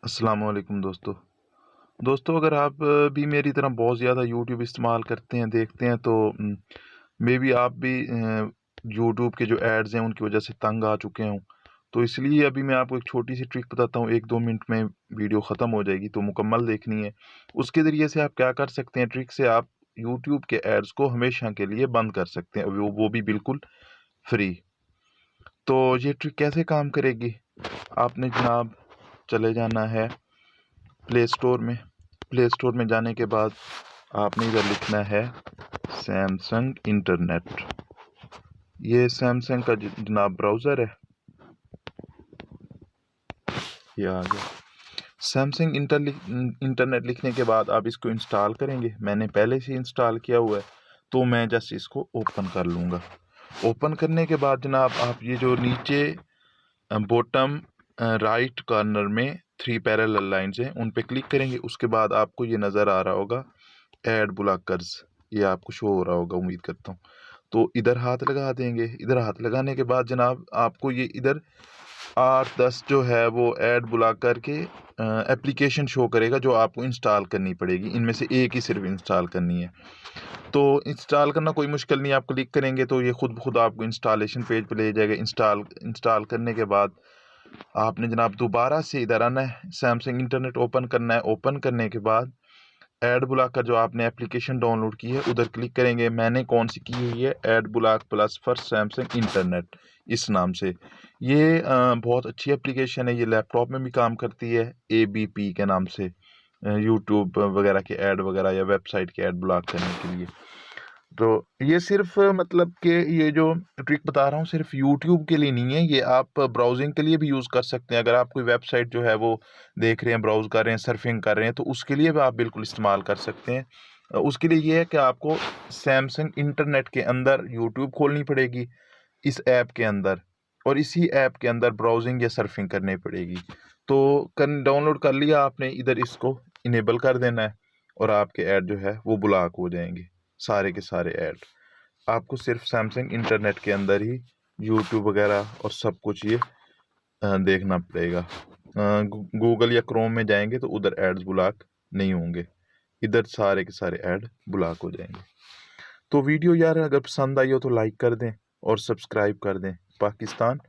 अस्सलाम वालेकुम दोस्तों। दोस्तों अगर आप भी मेरी तरह बहुत ज़्यादा यूट्यूब इस्तेमाल करते हैं, देखते हैं तो मेबी आप भी यूट्यूब के जो एड्स हैं उनकी वज़ह से तंग आ चुके हों। तो इसलिए अभी मैं आपको एक छोटी-सी ट्रिक बताता हूँ, 1-2 मिनट में वीडियो ख़त्म हो जाएगी तो मुकम्मल देखनी है। उसके ज़रिए से आप क्या कर सकते हैं, ट्रिक से आप यूट्यूब के एड्स को हमेशा के लिए बंद कर सकते हैं, वो भी बिल्कुल फ्री। तो ये ट्रिक कैसे काम करेगी? आपने जनाब चले जाना है प्ले स्टोर में। प्ले स्टोर में जाने के बाद आपने इधर लिखना है सैमसंग इंटरनेट। ये सैमसंग का जनाब ब्राउज़र है, ये आ गया। सैमसंग इंटरनेट लिखने के बाद आप इसको इंस्टॉल करेंगे। मैंने पहले से इंस्टॉल किया हुआ है तो मैं जस्ट इसको ओपन कर लूँगा। ओपन करने के बाद जनाब आप ये जो नीचे बॉटम राइट कॉर्नर में 3 पैरेलल लाइन्स हैं उन पे क्लिक करेंगे। उसके बाद आपको ये नज़र आ रहा होगा ऐड ब्लॉकर्स, ये आपको शो हो रहा होगा, उम्मीद करता हूँ। तो इधर हाथ लगा देंगे। इधर हाथ लगाने के बाद जनाब आपको ये इधर 8-10 जो है वो ऐड ब्लॉकर के एप्लीकेशन शो करेगा जो आपको इंस्टॉल करनी पड़ेगी। इनमें से एक ही सिर्फ इंस्टॉल करनी है। तो इंस्टॉल करना कोई मुश्किल नहीं है, आप क्लिक करेंगे तो ये खुद ब खुद आपको इंस्टॉलेशन पेज पे ले जाएगा। इंस्टॉल करने के बाद आपने जनाब दोबारा से इधर आना है, सैमसंग इंटरनेट ओपन करना है। ओपन करने के बाद एड ब्लॉक का जो आपने एप्लीकेशन डाउनलोड की है उधर क्लिक करेंगे। मैंने कौन सी की हुई है, ad block plus for Samsung internet, इस नाम से। ये बहुत अच्छी एप्लीकेशन है, ये लैपटॉप में भी काम करती है ABP के नाम से, यूट्यूब वगैरह के ऐड वगैरह या वेबसाइट के ऐड ब्लॉक करने के लिए। तो ये सिर्फ मतलब कि ये जो ट्रिक बता रहा हूँ सिर्फ यूट्यूब के लिए नहीं है, ये आप ब्राउजिंग के लिए भी यूज़ कर सकते हैं। अगर आप कोई वेबसाइट जो है वो देख रहे हैं, ब्राउज़ कर रहे हैं, सर्फिंग कर रहे हैं, तो उसके लिए भी आप बिल्कुल इस्तेमाल कर सकते हैं। उसके लिए ये है कि आपको सैमसंग इंटरनेट के अंदर यूट्यूब खोलनी पड़ेगी इस ऐप के अंदर, और इसी ऐप के अंदर ब्राउजिंग या सर्फिंग करनी पड़ेगी। तो कन डाउनलोड कर लिया आपने, इधर इसको इनेबल कर देना है और आपके ऐड जो है वो ब्लॉक हो जाएंगे, सारे के सारे ऐड। आपको सिर्फ सैमसंग इंटरनेट के अंदर ही यूट्यूब वगैरह और सब कुछ ये देखना पड़ेगा। गूगल या क्रोम में जाएंगे तो उधर एड्स ब्लॉक नहीं होंगे, इधर सारे के सारे ऐड ब्लॉक हो जाएंगे। तो वीडियो यार अगर पसंद आई हो तो लाइक कर दें और सब्सक्राइब कर दें। पाकिस्तान